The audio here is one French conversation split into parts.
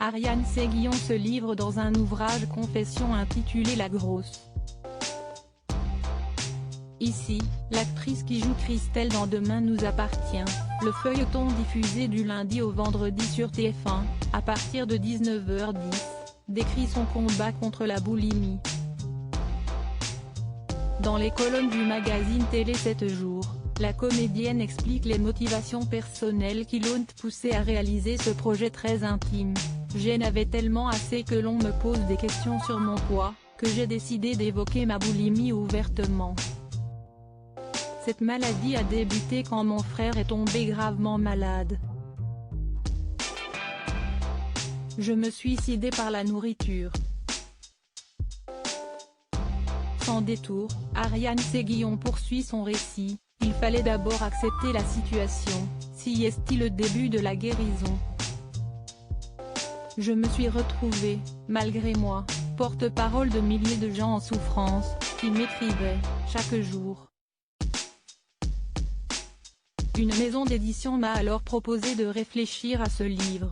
Ariane Séguillon se livre dans un ouvrage confession intitulé La Grosse. Ici, l'actrice qui joue Christelle dans Demain nous appartient, le feuilleton diffusé du lundi au vendredi sur TF1, à partir de 19h10, décrit son combat contre la boulimie. Dans les colonnes du magazine Télé 7 jours, la comédienne explique les motivations personnelles qui l'ont poussée à réaliser ce projet très intime. « J'en avais tellement assez que l'on me pose des questions sur mon poids, que j'ai décidé d'évoquer ma boulimie ouvertement. Cette maladie a débuté quand mon frère est tombé gravement malade. Je me suis suicidée par la nourriture. » Sans détour, Ariane Séguillon poursuit son récit. Il fallait d'abord accepter la situation, si est-il le début de la guérison. Je me suis retrouvée, malgré moi, porte-parole de milliers de gens en souffrance, qui m'écrivaient, chaque jour. Une maison d'édition m'a alors proposé de réfléchir à ce livre.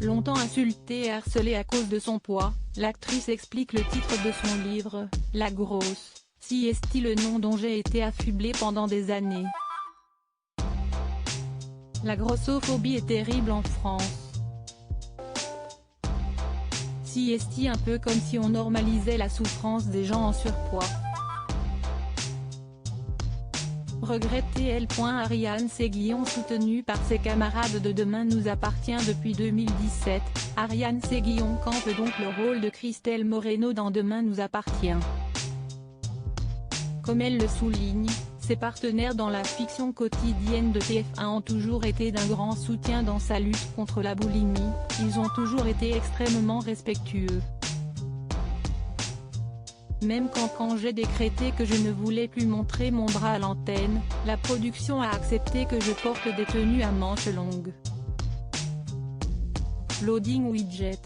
Longtemps insultée et harcelée à cause de son poids, l'actrice explique le titre de son livre, La Grosse, si est-il le nom dont j'ai été affublée pendant des années. La grossophobie est terrible en France. Si est-il un peu comme si on normalisait la souffrance des gens en surpoids. Regrette-t-elle? Ariane Séguillon soutenue par ses camarades de Demain nous appartient depuis 2017, Ariane Séguillon campe donc le rôle de Christelle Moreno dans Demain nous appartient. Comme elle le souligne, ses partenaires dans la fiction quotidienne de TF1 ont toujours été d'un grand soutien dans sa lutte contre la boulimie, ils ont toujours été extrêmement respectueux. Même quand j'ai décrété que je ne voulais plus montrer mon bras à l'antenne, la production a accepté que je porte des tenues à manches longues. Loading Widget.